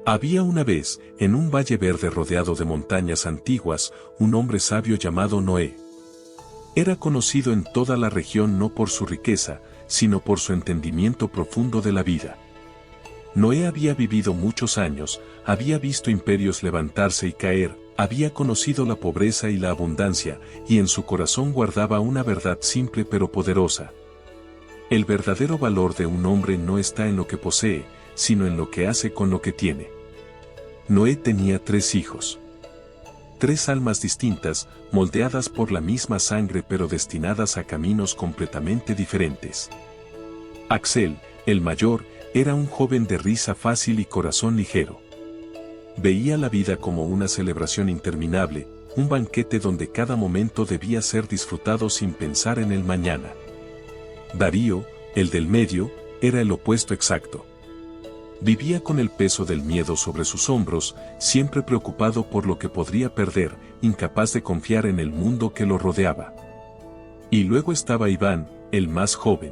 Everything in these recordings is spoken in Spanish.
Había una vez, en un valle verde rodeado de montañas antiguas, un hombre sabio llamado Noé. Era conocido en toda la región no por su riqueza, sino por su entendimiento profundo de la vida. Noé había vivido muchos años, había visto imperios levantarse y caer, había conocido la pobreza y la abundancia, y en su corazón guardaba una verdad simple pero poderosa. El verdadero valor de un hombre no está en lo que posee, sino en lo que hace con lo que tiene. Noé tenía 3 hijos. 3 almas distintas, moldeadas por la misma sangre pero destinadas a caminos completamente diferentes. Axel, el mayor, era un joven de risa fácil y corazón ligero. Veía la vida como una celebración interminable, un banquete donde cada momento debía ser disfrutado sin pensar en el mañana. Darío, el del medio, era el opuesto exacto. Vivía con el peso del miedo sobre sus hombros, siempre preocupado por lo que podría perder, incapaz de confiar en el mundo que lo rodeaba. Y luego estaba Iván, el más joven.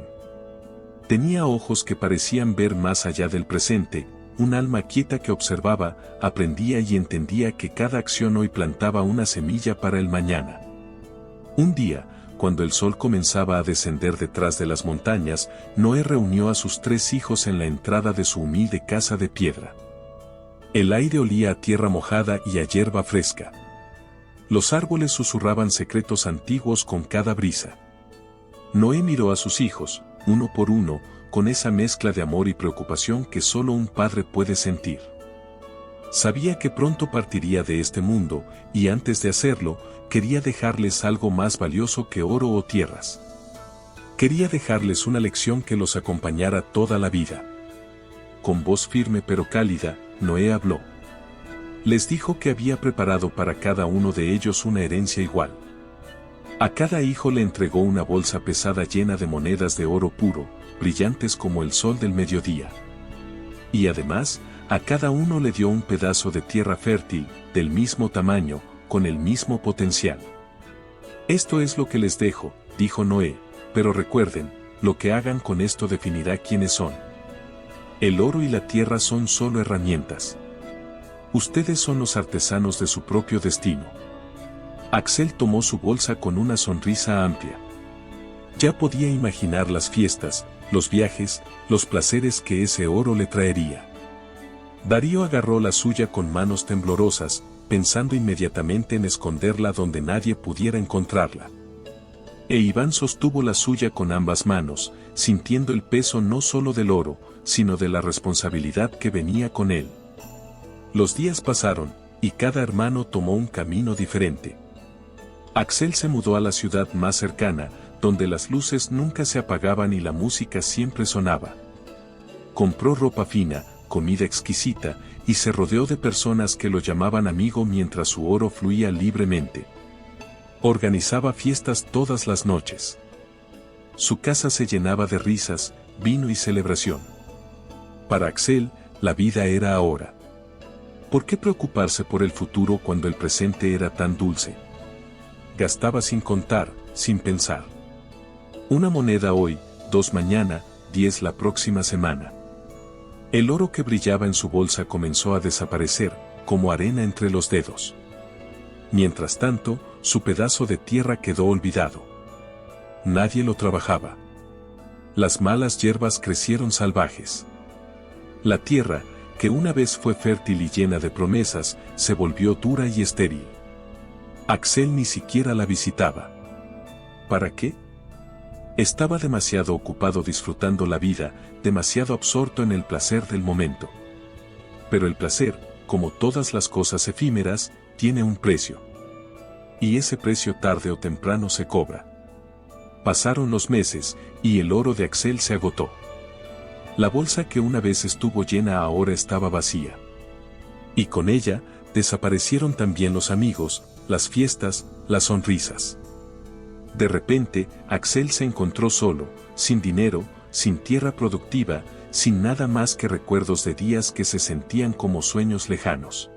Tenía ojos que parecían ver más allá del presente, un alma quieta que observaba, aprendía y entendía que cada acción hoy plantaba una semilla para el mañana. Un día, cuando el sol comenzaba a descender detrás de las montañas, Noé reunió a sus 3 hijos en la entrada de su humilde casa de piedra. El aire olía a tierra mojada y a hierba fresca. Los árboles susurraban secretos antiguos con cada brisa. Noé miró a sus hijos, uno por uno, con esa mezcla de amor y preocupación que solo un padre puede sentir. Sabía que pronto partiría de este mundo, y antes de hacerlo, quería dejarles algo más valioso que oro o tierras. Quería dejarles una lección que los acompañara toda la vida. Con voz firme pero cálida, Noé habló. Les dijo que había preparado para cada uno de ellos una herencia igual. A cada hijo le entregó una bolsa pesada llena de monedas de oro puro, brillantes como el sol del mediodía. Y además, a cada uno le dio un pedazo de tierra fértil, del mismo tamaño, con el mismo potencial. Esto es lo que les dejo, dijo Noé, pero recuerden, lo que hagan con esto definirá quiénes son. El oro y la tierra son solo herramientas. Ustedes son los artesanos de su propio destino. Axel tomó su bolsa con una sonrisa amplia. Ya podía imaginar las fiestas, los viajes, los placeres que ese oro le traería. Darío agarró la suya con manos temblorosas, pensando inmediatamente en esconderla donde nadie pudiera encontrarla. E Iván sostuvo la suya con ambas manos, sintiendo el peso no solo del oro, sino de la responsabilidad que venía con él. Los días pasaron, y cada hermano tomó un camino diferente. Axel se mudó a la ciudad más cercana, donde las luces nunca se apagaban y la música siempre sonaba. Compró ropa fina, comida exquisita, y se rodeó de personas que lo llamaban amigo mientras su oro fluía libremente. Organizaba fiestas todas las noches. Su casa se llenaba de risas, vino y celebración. Para Axel, la vida era ahora. ¿Por qué preocuparse por el futuro cuando el presente era tan dulce? Gastaba sin contar, sin pensar. 1 moneda hoy, 2 mañana, 10 la próxima semana. El oro que brillaba en su bolsa comenzó a desaparecer, como arena entre los dedos. Mientras tanto, su pedazo de tierra quedó olvidado. Nadie lo trabajaba. Las malas hierbas crecieron salvajes. La tierra, que una vez fue fértil y llena de promesas, se volvió dura y estéril. Axel ni siquiera la visitaba. ¿Para qué? Estaba demasiado ocupado disfrutando la vida, demasiado absorto en el placer del momento. Pero el placer, como todas las cosas efímeras, tiene un precio. Y ese precio tarde o temprano se cobra. Pasaron los meses, y el oro de Axel se agotó. La bolsa que una vez estuvo llena ahora estaba vacía. Y con ella, desaparecieron también los amigos, las fiestas, las sonrisas. De repente, Axel se encontró solo, sin dinero, sin tierra productiva, sin nada más que recuerdos de días que se sentían como sueños lejanos.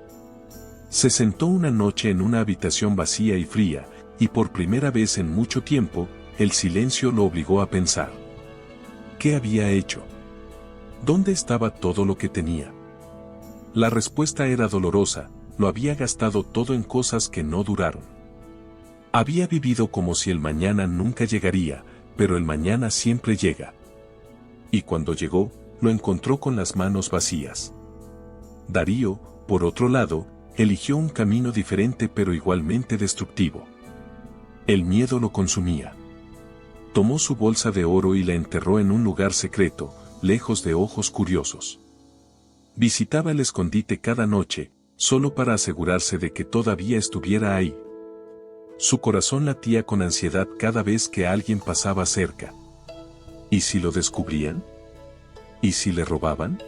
Se sentó una noche en una habitación vacía y fría, y por primera vez en mucho tiempo, el silencio lo obligó a pensar. ¿Qué había hecho? ¿Dónde estaba todo lo que tenía? La respuesta era dolorosa, lo había gastado todo en cosas que no duraron. Había vivido como si el mañana nunca llegaría, pero el mañana siempre llega. Y cuando llegó, lo encontró con las manos vacías. Darío, por otro lado, eligió un camino diferente pero igualmente destructivo. El miedo lo consumía. Tomó su bolsa de oro y la enterró en un lugar secreto, lejos de ojos curiosos. Visitaba el escondite cada noche, solo para asegurarse de que todavía estuviera ahí. Su corazón latía con ansiedad cada vez que alguien pasaba cerca. ¿Y si lo descubrían? ¿Y si le robaban?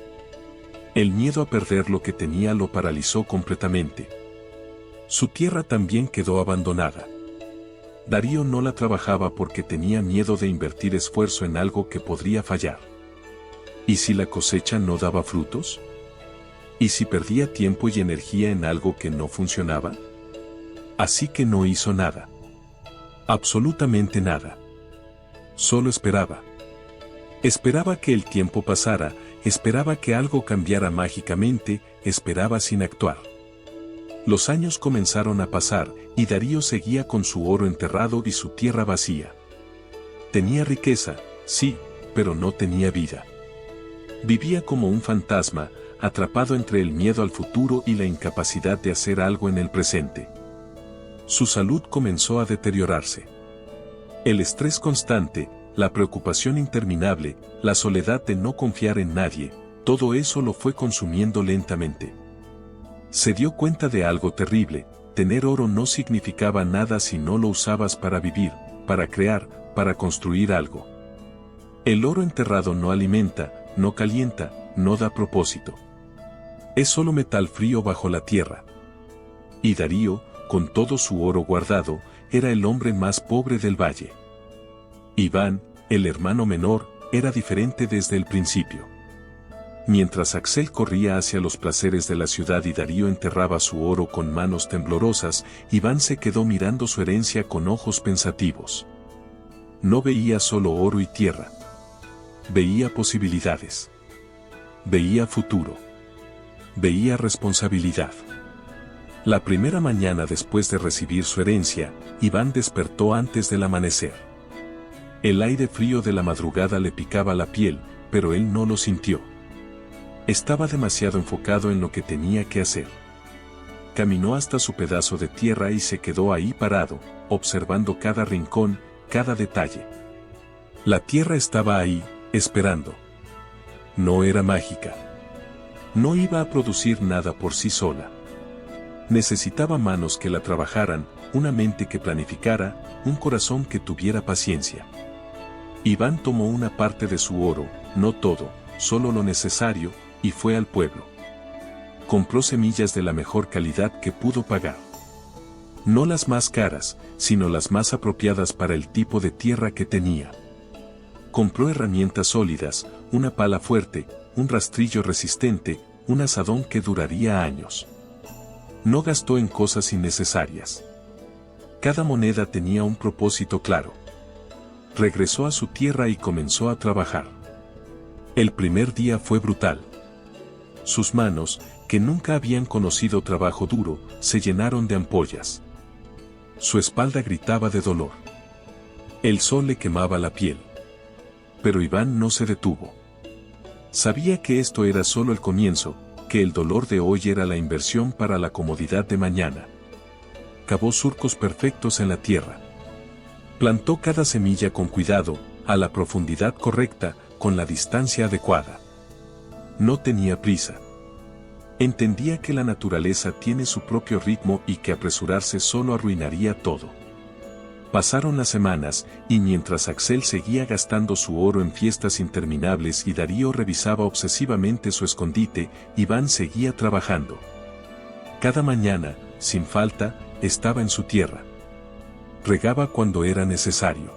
El miedo a perder lo que tenía lo paralizó completamente. Su tierra también quedó abandonada. Darío no la trabajaba porque tenía miedo de invertir esfuerzo en algo que podría fallar. ¿Y si la cosecha no daba frutos? ¿Y si perdía tiempo y energía en algo que no funcionaba? Así que no hizo nada. Absolutamente nada. Solo esperaba. Esperaba que el tiempo pasara, esperaba que algo cambiara mágicamente, esperaba sin actuar. Los años comenzaron a pasar, y Darío seguía con su oro enterrado y su tierra vacía. Tenía riqueza, sí, pero no tenía vida. Vivía como un fantasma, atrapado entre el miedo al futuro y la incapacidad de hacer algo en el presente. Su salud comenzó a deteriorarse. El estrés constante, la preocupación interminable, la soledad de no confiar en nadie, todo eso lo fue consumiendo lentamente. Se dio cuenta de algo terrible: tener oro no significaba nada si no lo usabas para vivir, para crear, para construir algo. El oro enterrado no alimenta, no calienta, no da propósito. Es solo metal frío bajo la tierra. Y Darío, con todo su oro guardado, era el hombre más pobre del valle. Iván, el hermano menor, era diferente desde el principio. Mientras Axel corría hacia los placeres de la ciudad y Darío enterraba su oro con manos temblorosas, Iván se quedó mirando su herencia con ojos pensativos. No veía solo oro y tierra. Veía posibilidades. Veía futuro. Veía responsabilidad. La primera mañana después de recibir su herencia, Iván despertó antes del amanecer. El aire frío de la madrugada le picaba la piel, pero él no lo sintió. Estaba demasiado enfocado en lo que tenía que hacer. Caminó hasta su pedazo de tierra y se quedó ahí parado, observando cada rincón, cada detalle. La tierra estaba ahí, esperando. No era mágica. No iba a producir nada por sí sola. Necesitaba manos que la trabajaran, una mente que planificara, un corazón que tuviera paciencia. Iván tomó una parte de su oro, no todo, solo lo necesario, y fue al pueblo. Compró semillas de la mejor calidad que pudo pagar. No las más caras, sino las más apropiadas para el tipo de tierra que tenía. Compró herramientas sólidas, una pala fuerte, un rastrillo resistente, un azadón que duraría años. No gastó en cosas innecesarias. Cada moneda tenía un propósito claro. Regresó a su tierra y comenzó a trabajar. El primer día fue brutal. Sus manos, que nunca habían conocido trabajo duro, se llenaron de ampollas. Su espalda gritaba de dolor. El sol le quemaba la piel. Pero Iván no se detuvo. Sabía que esto era solo el comienzo, que el dolor de hoy era la inversión para la comodidad de mañana. Cavó surcos perfectos en la tierra. Plantó cada semilla con cuidado, a la profundidad correcta, con la distancia adecuada. No tenía prisa. Entendía que la naturaleza tiene su propio ritmo y que apresurarse solo arruinaría todo. Pasaron las semanas, y mientras Axel seguía gastando su oro en fiestas interminables y Darío revisaba obsesivamente su escondite, Iván seguía trabajando. Cada mañana, sin falta, estaba en su tierra. Regaba cuando era necesario.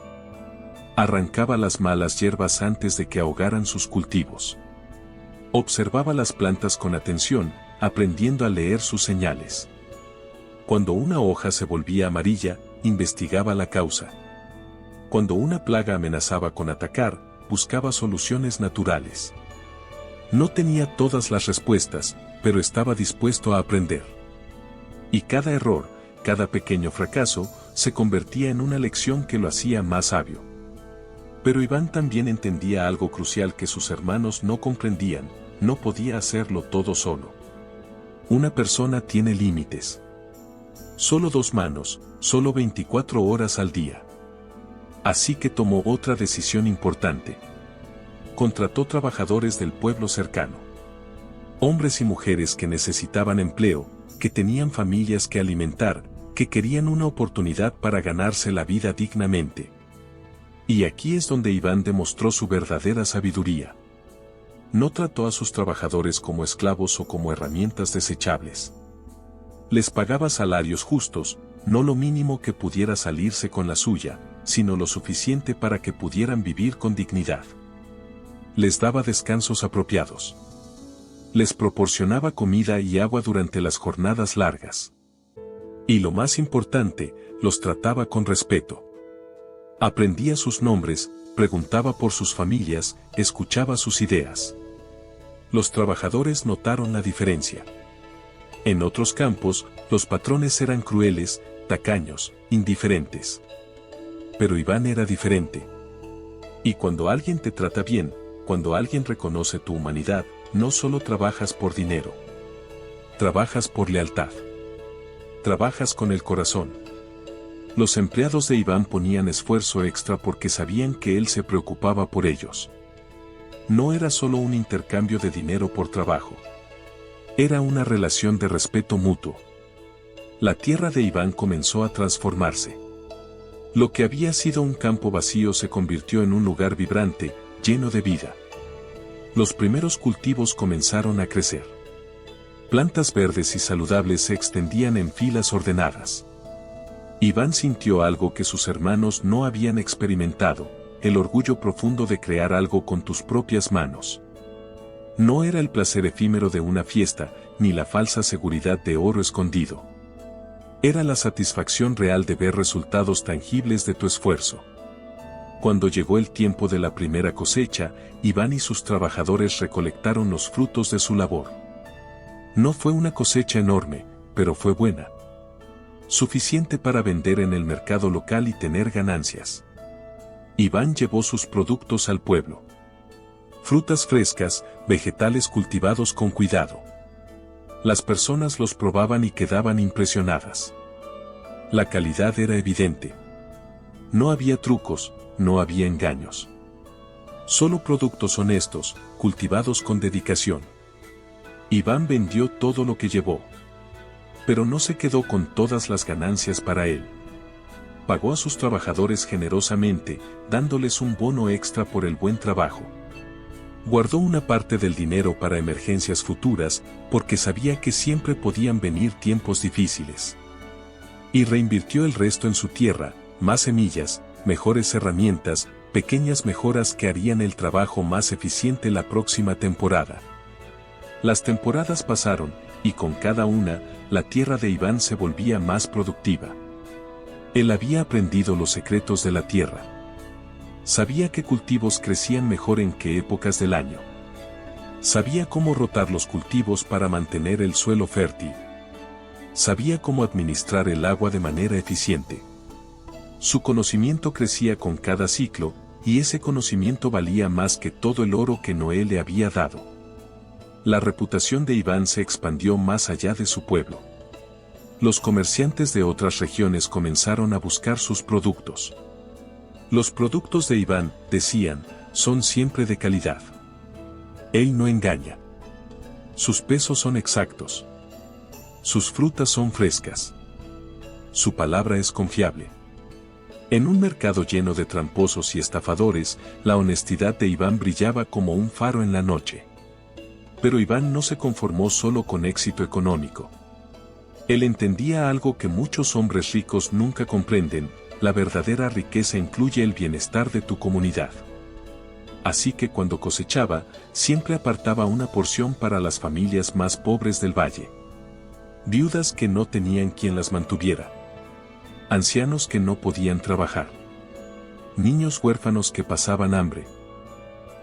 Arrancaba las malas hierbas antes de que ahogaran sus cultivos. Observaba las plantas con atención, aprendiendo a leer sus señales. Cuando una hoja se volvía amarilla, investigaba la causa. Cuando una plaga amenazaba con atacar, buscaba soluciones naturales. No tenía todas las respuestas, pero estaba dispuesto a aprender. Y cada error, cada pequeño fracaso, se convertía en una lección que lo hacía más sabio. Pero Iván también entendía algo crucial que sus hermanos no comprendían: no podía hacerlo todo solo. Una persona tiene límites. Solo 2 manos, solo 24 horas al día. Así que tomó otra decisión importante. Contrató trabajadores del pueblo cercano. Hombres y mujeres que necesitaban empleo, que tenían familias que alimentar, que querían una oportunidad para ganarse la vida dignamente. Y aquí es donde Iván demostró su verdadera sabiduría. No trató a sus trabajadores como esclavos o como herramientas desechables. Les pagaba salarios justos, no lo mínimo que pudiera salirse con la suya, sino lo suficiente para que pudieran vivir con dignidad. Les daba descansos apropiados. Les proporcionaba comida y agua durante las jornadas largas. Y lo más importante, los trataba con respeto. Aprendía sus nombres, preguntaba por sus familias, escuchaba sus ideas. Los trabajadores notaron la diferencia. En otros campos, los patrones eran crueles, tacaños, indiferentes. Pero Iván era diferente. Y cuando alguien te trata bien, cuando alguien reconoce tu humanidad, no solo trabajas por dinero. Trabajas por lealtad. Trabajas con el corazón. Los empleados de Iván ponían esfuerzo extra porque sabían que él se preocupaba por ellos. No era solo un intercambio de dinero por trabajo. Era una relación de respeto mutuo. La tierra de Iván comenzó a transformarse. Lo que había sido un campo vacío se convirtió en un lugar vibrante, lleno de vida. Los primeros cultivos comenzaron a crecer. Plantas verdes y saludables se extendían en filas ordenadas. Iván sintió algo que sus hermanos no habían experimentado: el orgullo profundo de crear algo con tus propias manos. No era el placer efímero de una fiesta, ni la falsa seguridad de oro escondido. Era la satisfacción real de ver resultados tangibles de tu esfuerzo. Cuando llegó el tiempo de la primera cosecha, Iván y sus trabajadores recolectaron los frutos de su labor. No fue una cosecha enorme, pero fue buena. Suficiente para vender en el mercado local y tener ganancias. Iván llevó sus productos al pueblo. Frutas frescas, vegetales cultivados con cuidado. Las personas los probaban y quedaban impresionadas. La calidad era evidente. No había trucos, no había engaños. Solo productos honestos, cultivados con dedicación. Iván vendió todo lo que llevó. Pero no se quedó con todas las ganancias para él. Pagó a sus trabajadores generosamente, dándoles un bono extra por el buen trabajo. Guardó una parte del dinero para emergencias futuras, porque sabía que siempre podían venir tiempos difíciles. Y reinvirtió el resto en su tierra: más semillas, mejores herramientas, pequeñas mejoras que harían el trabajo más eficiente la próxima temporada. Las temporadas pasaron, y con cada una, la tierra de Iván se volvía más productiva. Él había aprendido los secretos de la tierra. Sabía qué cultivos crecían mejor en qué épocas del año. Sabía cómo rotar los cultivos para mantener el suelo fértil. Sabía cómo administrar el agua de manera eficiente. Su conocimiento crecía con cada ciclo, y ese conocimiento valía más que todo el oro que Noé le había dado. La reputación de Iván se expandió más allá de su pueblo. Los comerciantes de otras regiones comenzaron a buscar sus productos. Los productos de Iván, decían, son siempre de calidad. Él no engaña. Sus pesos son exactos. Sus frutas son frescas. Su palabra es confiable. En un mercado lleno de tramposos y estafadores, la honestidad de Iván brillaba como un faro en la noche. Pero Iván no se conformó solo con éxito económico. Él entendía algo que muchos hombres ricos nunca comprenden: la verdadera riqueza incluye el bienestar de tu comunidad. Así que cuando cosechaba, siempre apartaba una porción para las familias más pobres del valle. Viudas que no tenían quien las mantuviera. Ancianos que no podían trabajar. Niños huérfanos que pasaban hambre.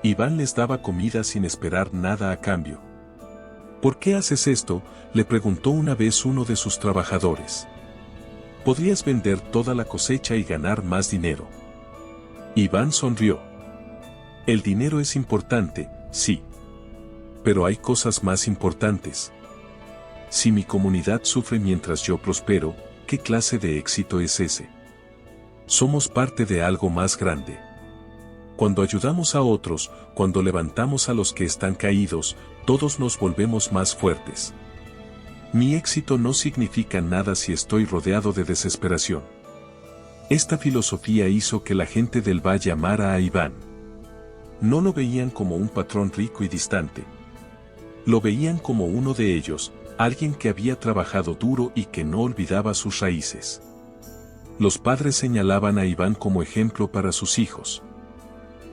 Iván les daba comida sin esperar nada a cambio. ¿Por qué haces esto?, le preguntó una vez uno de sus trabajadores. Podrías vender toda la cosecha y ganar más dinero. Iván sonrió. El dinero es importante, sí. Pero hay cosas más importantes. Si mi comunidad sufre mientras yo prospero, ¿qué clase de éxito es ese? Somos parte de algo más grande. Cuando ayudamos a otros, cuando levantamos a los que están caídos, todos nos volvemos más fuertes. Mi éxito no significa nada si estoy rodeado de desesperación. Esta filosofía hizo que la gente del valle amara a Iván. No lo veían como un patrón rico y distante. Lo veían como uno de ellos, alguien que había trabajado duro y que no olvidaba sus raíces. Los padres señalaban a Iván como ejemplo para sus hijos.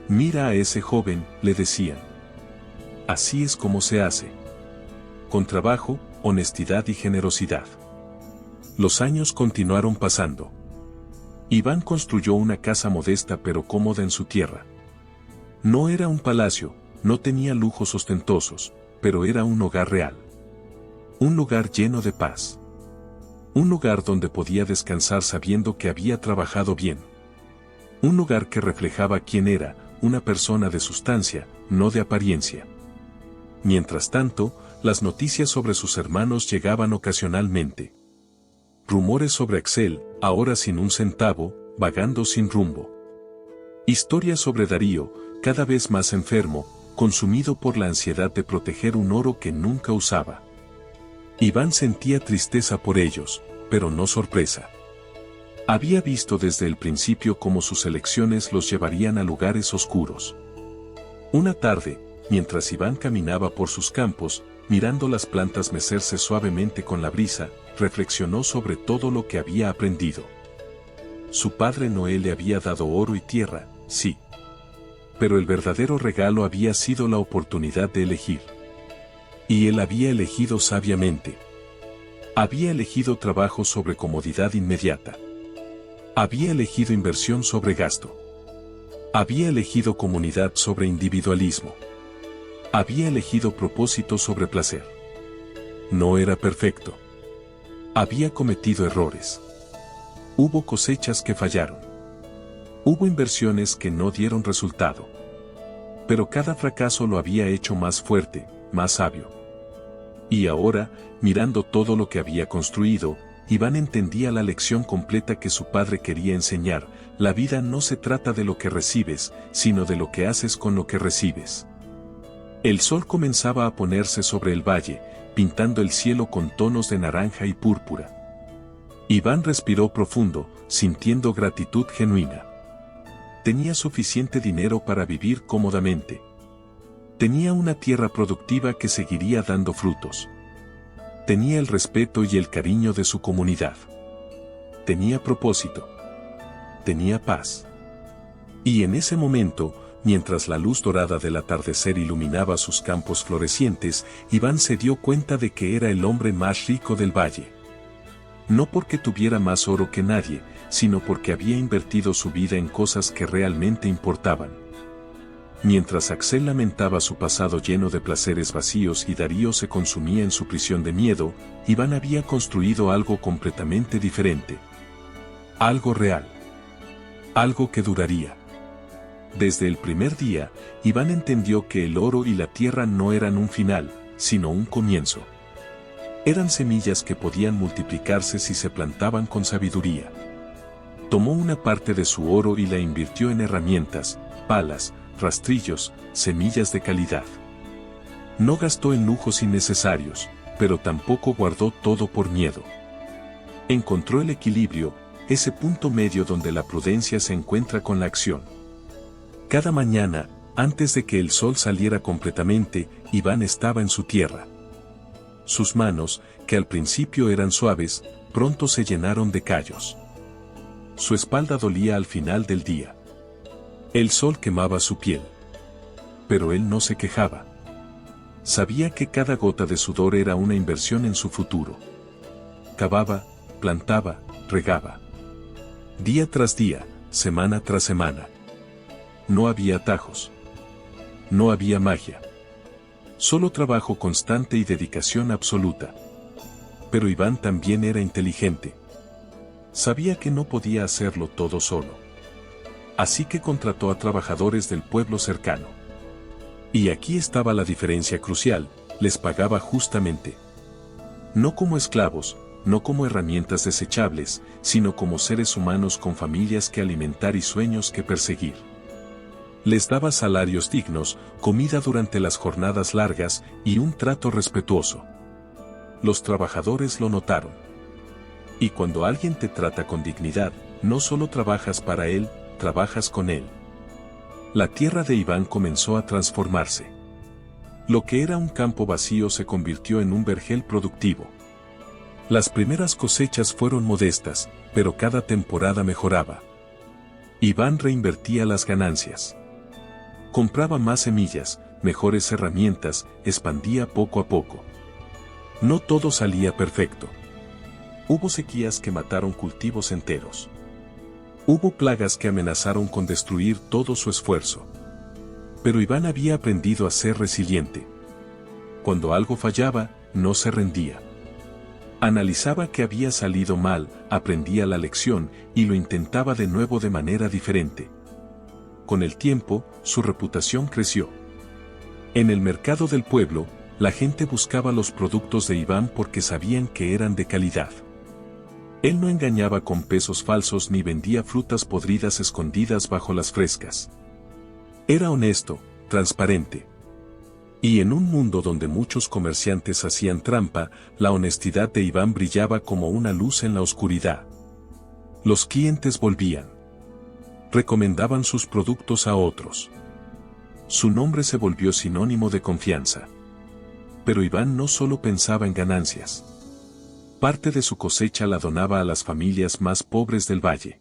Mira a ese joven, le decían. Así es como se hace. Con trabajo, honestidad y generosidad. Los años continuaron pasando. Iván construyó una casa modesta pero cómoda en su tierra. No era un palacio, no tenía lujos ostentosos, pero era un hogar real. Un lugar lleno de paz. Un lugar donde podía descansar sabiendo que había trabajado bien. Un lugar que reflejaba quién era, una persona de sustancia, no de apariencia. Mientras tanto, las noticias sobre sus hermanos llegaban ocasionalmente. Rumores sobre Axel, ahora sin un centavo, vagando sin rumbo. Historias sobre Darío, cada vez más enfermo, consumido por la ansiedad de proteger un oro que nunca usaba. Iván sentía tristeza por ellos, pero no sorpresa. Había visto desde el principio cómo sus elecciones los llevarían a lugares oscuros. Una tarde, mientras Iván caminaba por sus campos, mirando las plantas mecerse suavemente con la brisa, reflexionó sobre todo lo que había aprendido. Su padre Noé le había dado oro y tierra, sí. Pero el verdadero regalo había sido la oportunidad de elegir. Y él había elegido sabiamente. Había elegido trabajo sobre comodidad inmediata. Había elegido inversión sobre gasto. Había elegido comunidad sobre individualismo. Había elegido propósito sobre placer. No era perfecto. Había cometido errores. Hubo cosechas que fallaron. Hubo inversiones que no dieron resultado. Pero cada fracaso lo había hecho más fuerte, más sabio. Y ahora, mirando todo lo que había construido, Iván entendía la lección completa que su padre quería enseñar: la vida no se trata de lo que recibes, sino de lo que haces con lo que recibes. El sol comenzaba a ponerse sobre el valle, pintando el cielo con tonos de naranja y púrpura. Iván respiró profundo, sintiendo gratitud genuina. Tenía suficiente dinero para vivir cómodamente. Tenía una tierra productiva que seguiría dando frutos. Tenía el respeto y el cariño de su comunidad. Tenía propósito. Tenía paz. Y en ese momento, mientras la luz dorada del atardecer iluminaba sus campos florecientes, Iván se dio cuenta de que era el hombre más rico del valle. No porque tuviera más oro que nadie, sino porque había invertido su vida en cosas que realmente importaban. Mientras Axel lamentaba su pasado lleno de placeres vacíos y Darío se consumía en su prisión de miedo, Iván había construido algo completamente diferente. Algo real. Algo que duraría. Desde el primer día, Iván entendió que el oro y la tierra no eran un final, sino un comienzo. Eran semillas que podían multiplicarse si se plantaban con sabiduría. Tomó una parte de su oro y la invirtió en herramientas, palas, rastrillos, semillas de calidad. No gastó en lujos innecesarios, pero tampoco guardó todo por miedo. Encontró el equilibrio, ese punto medio donde la prudencia se encuentra con la acción. Cada mañana, antes de que el sol saliera completamente, Iván estaba en su tierra. Sus manos, que al principio eran suaves, pronto se llenaron de callos. Su espalda dolía al final del día. El sol quemaba su piel. Pero él no se quejaba. Sabía que cada gota de sudor era una inversión en su futuro. Cavaba, plantaba, regaba. Día tras día, semana tras semana. No había atajos. No había magia. Solo trabajo constante y dedicación absoluta. Pero Iván también era inteligente. Sabía que no podía hacerlo todo solo. Así que contrató a trabajadores del pueblo cercano. Y aquí estaba la diferencia crucial, les pagaba justamente. No como esclavos, no como herramientas desechables, sino como seres humanos con familias que alimentar y sueños que perseguir. Les daba salarios dignos, comida durante las jornadas largas y un trato respetuoso. Los trabajadores lo notaron. Y cuando alguien te trata con dignidad, no solo trabajas para él, trabajas con él. La tierra de Iván comenzó a transformarse. Lo que era un campo vacío se convirtió en un vergel productivo. Las primeras cosechas fueron modestas, pero cada temporada mejoraba. Iván reinvertía las ganancias. Compraba más semillas, mejores herramientas, expandía poco a poco. No todo salía perfecto. Hubo sequías que mataron cultivos enteros. Hubo plagas que amenazaron con destruir todo su esfuerzo. Pero Iván había aprendido a ser resiliente. Cuando algo fallaba, no se rendía. Analizaba qué había salido mal, aprendía la lección y lo intentaba de nuevo de manera diferente. Con el tiempo, su reputación creció. En el mercado del pueblo, la gente buscaba los productos de Iván porque sabían que eran de calidad. Él no engañaba con pesos falsos ni vendía frutas podridas escondidas bajo las frescas. Era honesto, transparente. Y en un mundo donde muchos comerciantes hacían trampa, la honestidad de Iván brillaba como una luz en la oscuridad. Los clientes volvían. Recomendaban sus productos a otros. Su nombre se volvió sinónimo de confianza. Pero Iván no solo pensaba en ganancias. Parte de su cosecha la donaba a las familias más pobres del valle.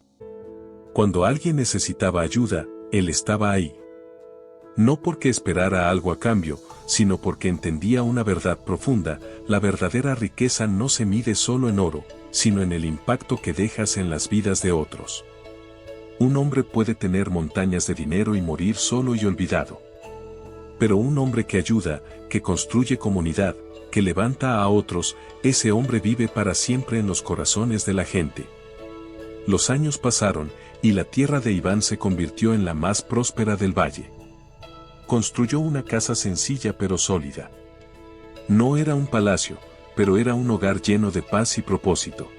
Cuando alguien necesitaba ayuda, él estaba ahí. No porque esperara algo a cambio, sino porque entendía una verdad profunda: la verdadera riqueza no se mide solo en oro, sino en el impacto que dejas en las vidas de otros. Un hombre puede tener montañas de dinero y morir solo y olvidado. Pero un hombre que ayuda, que construye comunidad, que levanta a otros, ese hombre vive para siempre en los corazones de la gente. Los años pasaron, y la tierra de Iván se convirtió en la más próspera del valle. Construyó una casa sencilla pero sólida. No era un palacio, pero era un hogar lleno de paz y propósito.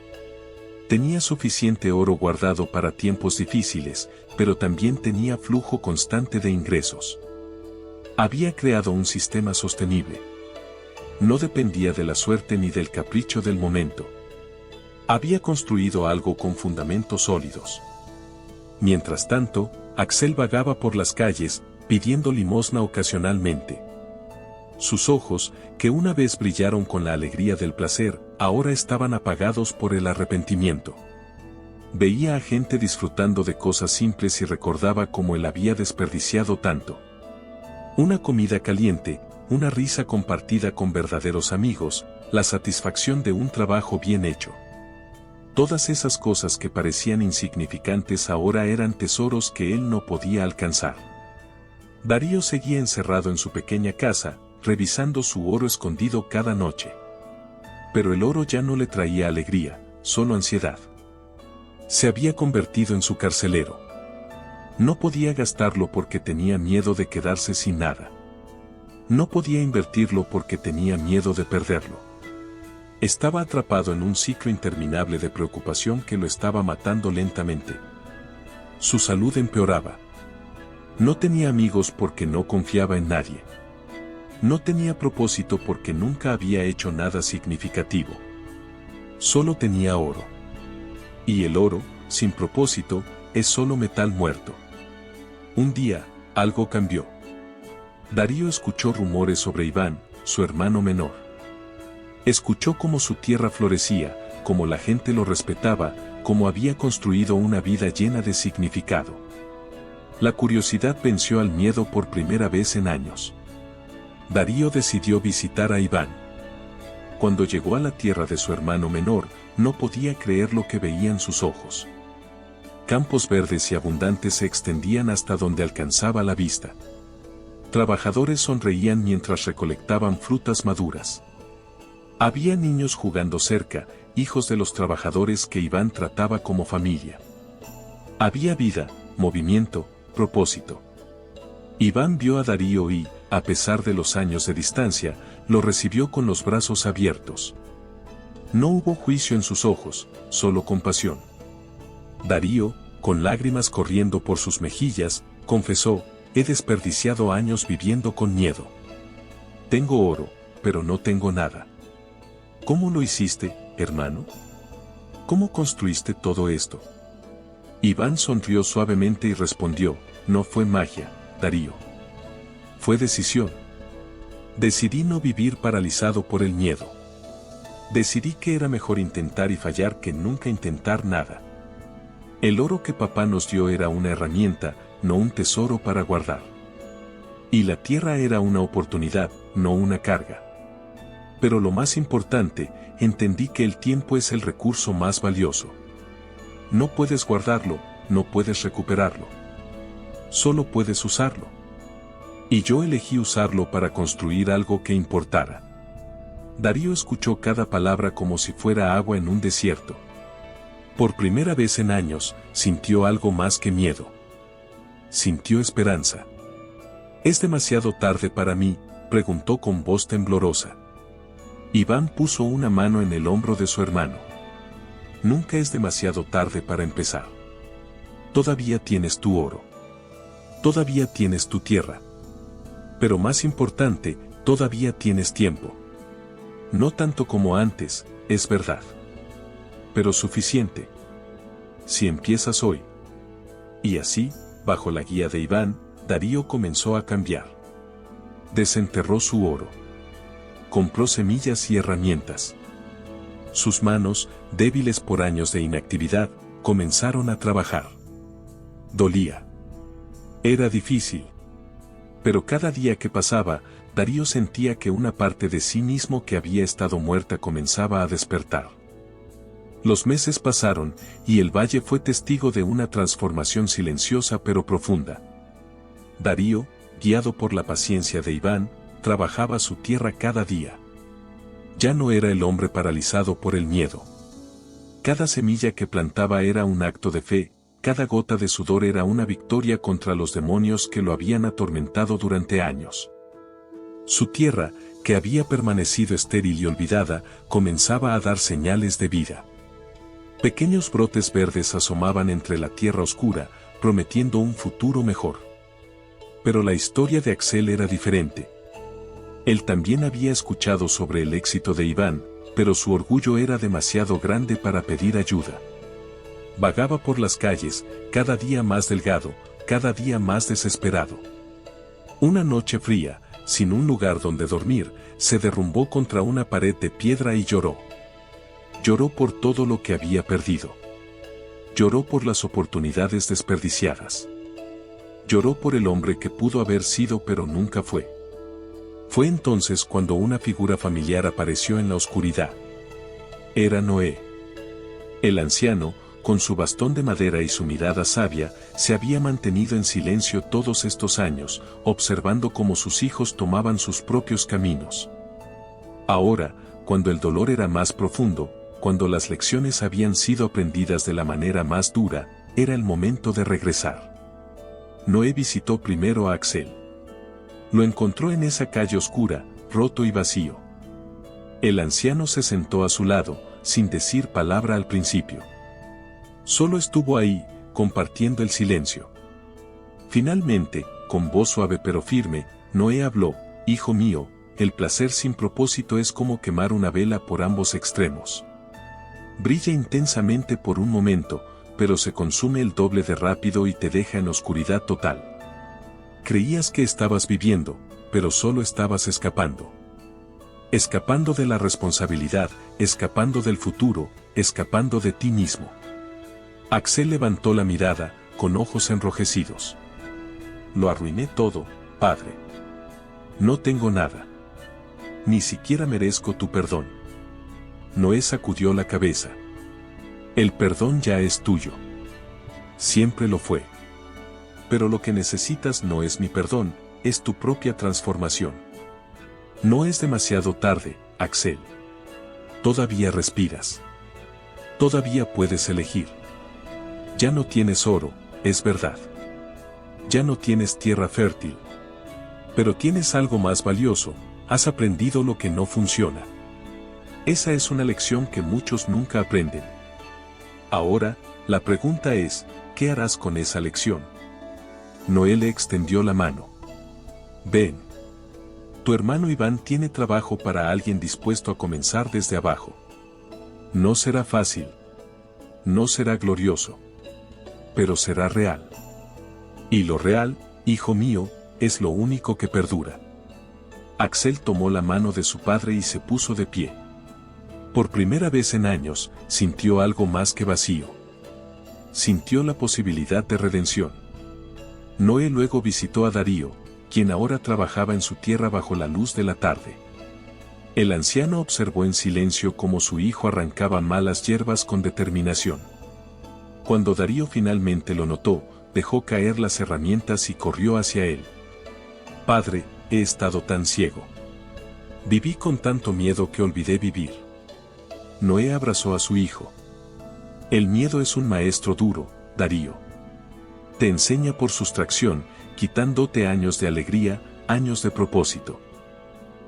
Tenía suficiente oro guardado para tiempos difíciles, pero también tenía flujo constante de ingresos. Había creado un sistema sostenible. No dependía de la suerte ni del capricho del momento. Había construido algo con fundamentos sólidos. Mientras tanto, Axel vagaba por las calles, pidiendo limosna ocasionalmente. Sus ojos, que una vez brillaron con la alegría del placer, ahora estaban apagados por el arrepentimiento. Veía a gente disfrutando de cosas simples y recordaba cómo él había desperdiciado tanto. Una comida caliente, una risa compartida con verdaderos amigos, la satisfacción de un trabajo bien hecho. Todas esas cosas que parecían insignificantes ahora eran tesoros que él no podía alcanzar. Darío seguía encerrado en su pequeña casa, revisando su oro escondido cada noche. Pero el oro ya no le traía alegría, solo ansiedad. Se había convertido en su carcelero. No podía gastarlo porque tenía miedo de quedarse sin nada. No podía invertirlo porque tenía miedo de perderlo. Estaba atrapado en un ciclo interminable de preocupación que lo estaba matando lentamente. Su salud empeoraba. No tenía amigos porque no confiaba en nadie. No tenía propósito porque nunca había hecho nada significativo. Solo tenía oro. Y el oro, sin propósito, es solo metal muerto. Un día, algo cambió. Darío escuchó rumores sobre Iván, su hermano menor. Escuchó cómo su tierra florecía, cómo la gente lo respetaba, cómo había construido una vida llena de significado. La curiosidad venció al miedo por primera vez en años. Darío decidió visitar a Iván. Cuando llegó a la tierra de su hermano menor, no podía creer lo que veían sus ojos. Campos verdes y abundantes se extendían hasta donde alcanzaba la vista. Trabajadores sonreían mientras recolectaban frutas maduras. Había niños jugando cerca, hijos de los trabajadores que Iván trataba como familia. Había vida, movimiento, propósito. Iván vio a Darío y, a pesar de los años de distancia, lo recibió con los brazos abiertos. No hubo juicio en sus ojos, solo compasión. Darío, con lágrimas corriendo por sus mejillas, confesó: he desperdiciado años viviendo con miedo. Tengo oro, pero no tengo nada. ¿Cómo lo hiciste, hermano? ¿Cómo construiste todo esto? Iván sonrió suavemente y respondió: no fue magia, Darío. Fue decisión. Decidí no vivir paralizado por el miedo. Decidí que era mejor intentar y fallar que nunca intentar nada. El oro que papá nos dio era una herramienta, no un tesoro para guardar. Y la tierra era una oportunidad, no una carga. Pero lo más importante, entendí que el tiempo es el recurso más valioso. No puedes guardarlo, no puedes recuperarlo. Solo puedes usarlo. Y yo elegí usarlo para construir algo que importara. Darío escuchó cada palabra como si fuera agua en un desierto. Por primera vez en años, sintió algo más que miedo. Sintió esperanza. ¿Es demasiado tarde para mí?, preguntó con voz temblorosa. Iván puso una mano en el hombro de su hermano. Nunca es demasiado tarde para empezar. Todavía tienes tu oro. Todavía tienes tu tierra. Pero más importante, todavía tienes tiempo. No tanto como antes, es verdad. Pero suficiente. Si empiezas hoy. Y así, bajo la guía de Iván, Darío comenzó a cambiar. Desenterró su oro. Compró semillas y herramientas. Sus manos, débiles por años de inactividad, comenzaron a trabajar. Dolía. Era difícil. Pero cada día que pasaba, Darío sentía que una parte de sí mismo que había estado muerta comenzaba a despertar. Los meses pasaron, y el valle fue testigo de una transformación silenciosa pero profunda. Darío, guiado por la paciencia de Iván, trabajaba su tierra cada día. Ya no era el hombre paralizado por el miedo. Cada semilla que plantaba era un acto de fe, cada gota de sudor era una victoria contra los demonios que lo habían atormentado durante años. Su tierra, que había permanecido estéril y olvidada, comenzaba a dar señales de vida. Pequeños brotes verdes asomaban entre la tierra oscura, prometiendo un futuro mejor. Pero la historia de Axel era diferente. Él también había escuchado sobre el éxito de Iván, pero su orgullo era demasiado grande para pedir ayuda. Vagaba por las calles, cada día más delgado, cada día más desesperado. Una noche fría, sin un lugar donde dormir, se derrumbó contra una pared de piedra y lloró. Lloró por todo lo que había perdido. Lloró por las oportunidades desperdiciadas. Lloró por el hombre que pudo haber sido pero nunca fue. Fue entonces cuando una figura familiar apareció en la oscuridad. Era Noé. El anciano, con su bastón de madera y su mirada sabia, se había mantenido en silencio todos estos años, observando cómo sus hijos tomaban sus propios caminos. Ahora, cuando el dolor era más profundo, cuando las lecciones habían sido aprendidas de la manera más dura, era el momento de regresar. Noé visitó primero a Axel. Lo encontró en esa calle oscura, roto y vacío. El anciano se sentó a su lado, sin decir palabra al principio. Solo estuvo ahí, compartiendo el silencio. Finalmente, con voz suave pero firme, Noé habló: «Hijo mío, el placer sin propósito es como quemar una vela por ambos extremos. Brilla intensamente por un momento, pero se consume el doble de rápido y te deja en oscuridad total. Creías que estabas viviendo, pero solo estabas escapando. Escapando de la responsabilidad, escapando del futuro, escapando de ti mismo». Axel levantó la mirada, con ojos enrojecidos. «Lo arruiné todo, padre. No tengo nada. Ni siquiera merezco tu perdón». Noé sacudió la cabeza. «El perdón ya es tuyo. Siempre lo fue. Pero lo que necesitas no es mi perdón, es tu propia transformación. No es demasiado tarde, Axel. Todavía respiras. Todavía puedes elegir. Ya no tienes oro, es verdad. Ya no tienes tierra fértil. Pero tienes algo más valioso, has aprendido lo que no funciona. Esa es una lección que muchos nunca aprenden. Ahora, la pregunta es, ¿qué harás con esa lección? Noé le extendió la mano. Ven. Tu hermano Iván tiene trabajo para alguien dispuesto a comenzar desde abajo. No será fácil. No será glorioso. Pero será real. Y lo real, hijo mío, es lo único que perdura. Axel tomó la mano de su padre y se puso de pie. Por primera vez en años, sintió algo más que vacío. Sintió la posibilidad de redención. Noé luego visitó a Darío, quien ahora trabajaba en su tierra bajo la luz de la tarde. El anciano observó en silencio cómo su hijo arrancaba malas hierbas con determinación. Cuando Darío finalmente lo notó, dejó caer las herramientas y corrió hacia él. Padre, he estado tan ciego. Viví con tanto miedo que olvidé vivir. Noé abrazó a su hijo. El miedo es un maestro duro, Darío. Te enseña por sustracción, quitándote años de alegría, años de propósito.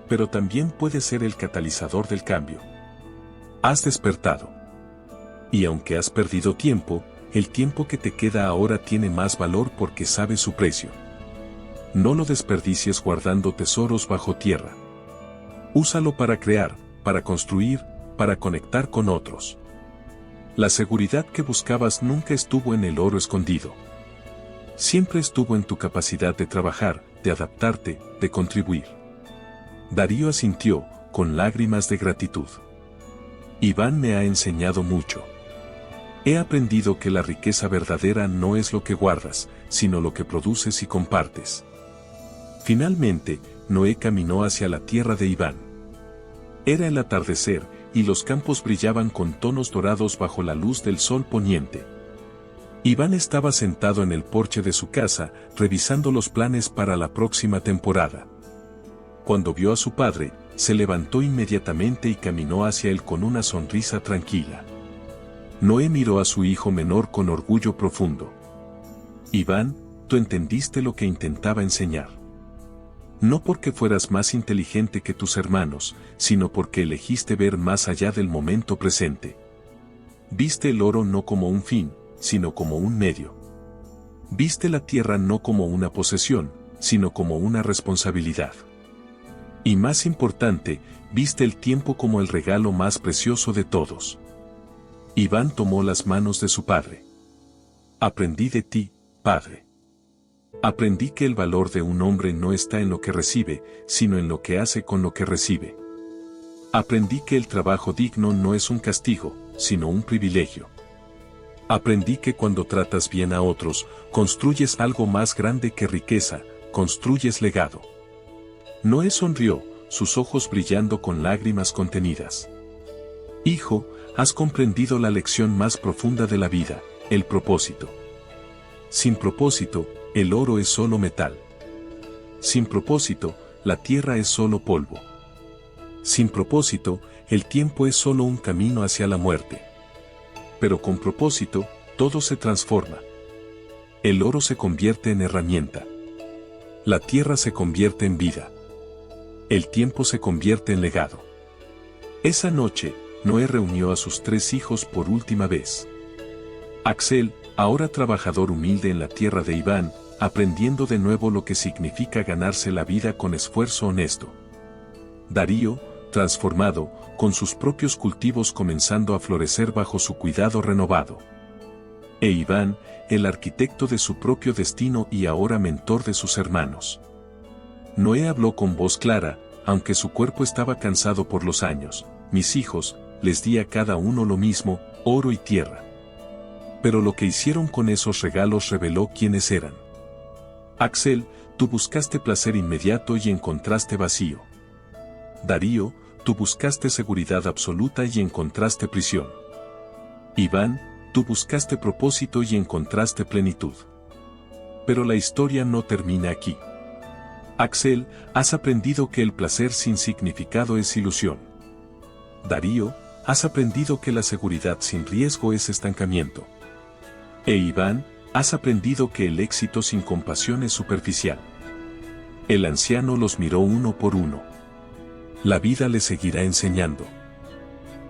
Pero también puede ser el catalizador del cambio. Has despertado. Y aunque has perdido tiempo, el tiempo que te queda ahora tiene más valor porque sabes su precio. No lo desperdicies guardando tesoros bajo tierra. Úsalo para crear, para construir, para conectar con otros. La seguridad que buscabas nunca estuvo en el oro escondido. Siempre estuvo en tu capacidad de trabajar, de adaptarte, de contribuir. Darío asintió, con lágrimas de gratitud. Iván me ha enseñado mucho. He aprendido que la riqueza verdadera no es lo que guardas, sino lo que produces y compartes. Finalmente, Noé caminó hacia la tierra de Iván. Era el atardecer, y los campos brillaban con tonos dorados bajo la luz del sol poniente. Iván estaba sentado en el porche de su casa, revisando los planes para la próxima temporada. Cuando vio a su padre, se levantó inmediatamente y caminó hacia él con una sonrisa tranquila. Noé miró a su hijo menor con orgullo profundo. Iván, tú entendiste lo que intentaba enseñar. No porque fueras más inteligente que tus hermanos, sino porque elegiste ver más allá del momento presente. Viste el oro no como un fin, sino como un medio. Viste la tierra no como una posesión, sino como una responsabilidad. Y más importante, viste el tiempo como el regalo más precioso de todos. Iván tomó las manos de su padre. Aprendí de ti, padre. Aprendí que el valor de un hombre no está en lo que recibe, sino en lo que hace con lo que recibe. Aprendí que el trabajo digno no es un castigo, sino un privilegio. Aprendí que cuando tratas bien a otros, construyes algo más grande que riqueza, construyes legado. Noé sonrió, sus ojos brillando con lágrimas contenidas. Hijo, has comprendido la lección más profunda de la vida, el propósito. Sin propósito, el oro es solo metal. Sin propósito, la tierra es solo polvo. Sin propósito, el tiempo es solo un camino hacia la muerte. Pero con propósito, todo se transforma. El oro se convierte en herramienta. La tierra se convierte en vida. El tiempo se convierte en legado. Esa noche, Noé reunió a sus 3 hijos por última vez. Axel, ahora trabajador humilde en la tierra de Iván, aprendiendo de nuevo lo que significa ganarse la vida con esfuerzo honesto. Darío, transformado, con sus propios cultivos comenzando a florecer bajo su cuidado renovado. E Iván, el arquitecto de su propio destino y ahora mentor de sus hermanos. Noé habló con voz clara, aunque su cuerpo estaba cansado por los años. Mis hijos, les di a cada uno lo mismo, oro y tierra. Pero lo que hicieron con esos regalos reveló quiénes eran. Axel, tú buscaste placer inmediato y encontraste vacío. Darío, tú buscaste seguridad absoluta y encontraste prisión. Iván, tú buscaste propósito y encontraste plenitud. Pero la historia no termina aquí. Axel, has aprendido que el placer sin significado es ilusión. Darío, has aprendido que la seguridad sin riesgo es estancamiento. E Iván, has aprendido que el éxito sin compasión es superficial. El anciano los miró uno por uno. La vida les seguirá enseñando.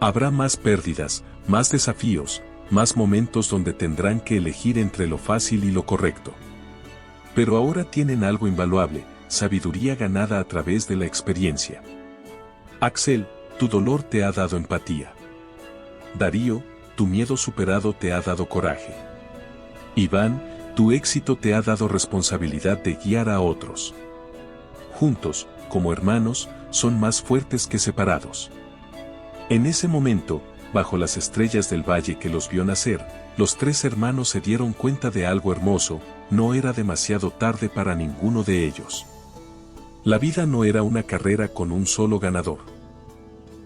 Habrá más pérdidas, más desafíos, más momentos donde tendrán que elegir entre lo fácil y lo correcto. Pero ahora tienen algo invaluable, sabiduría ganada a través de la experiencia. Axel, tu dolor te ha dado empatía. Darío, tu miedo superado te ha dado coraje. Iván, tu éxito te ha dado responsabilidad de guiar a otros. Juntos, como hermanos, son más fuertes que separados. En ese momento, bajo las estrellas del valle que los vio nacer, los tres hermanos se dieron cuenta de algo hermoso: no era demasiado tarde para ninguno de ellos. La vida no era una carrera con un solo ganador.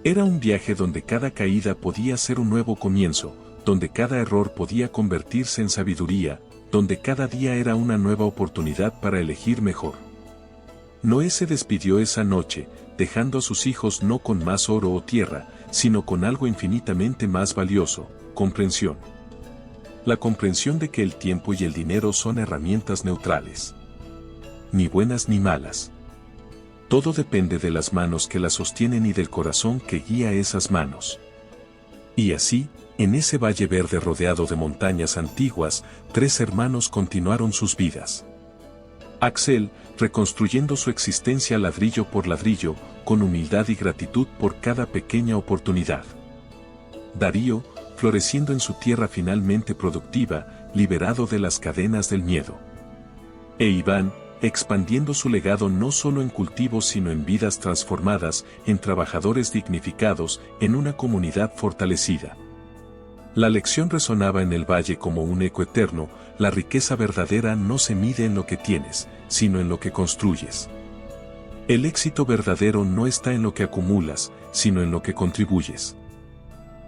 Era un viaje donde cada caída podía ser un nuevo comienzo, donde cada error podía convertirse en sabiduría, donde cada día era una nueva oportunidad para elegir mejor. Noé se despidió esa noche, dejando a sus hijos no con más oro o tierra, sino con algo infinitamente más valioso: comprensión. La comprensión de que el tiempo y el dinero son herramientas neutrales. Ni buenas ni malas. Todo depende de las manos que las sostienen y del corazón que guía esas manos. Y así, en ese valle verde rodeado de montañas antiguas, tres hermanos continuaron sus vidas. Axel, reconstruyendo su existencia ladrillo por ladrillo, con humildad y gratitud por cada pequeña oportunidad. Darío, floreciendo en su tierra finalmente productiva, liberado de las cadenas del miedo. E Iván, expandiendo su legado no solo en cultivos sino en vidas transformadas, en trabajadores dignificados, en una comunidad fortalecida. La lección resonaba en el valle como un eco eterno: la riqueza verdadera no se mide en lo que tienes, sino en lo que construyes. El éxito verdadero no está en lo que acumulas, sino en lo que contribuyes.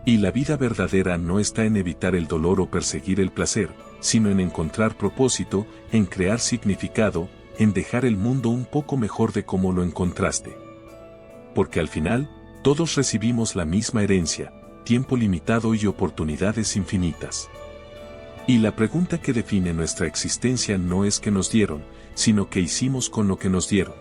Y la vida verdadera no está en evitar el dolor o perseguir el placer, sino en encontrar propósito, en crear significado, en dejar el mundo un poco mejor de como lo encontraste. Porque al final, todos recibimos la misma herencia: tiempo limitado y oportunidades infinitas. Y la pregunta que define nuestra existencia no es qué nos dieron, sino qué hicimos con lo que nos dieron.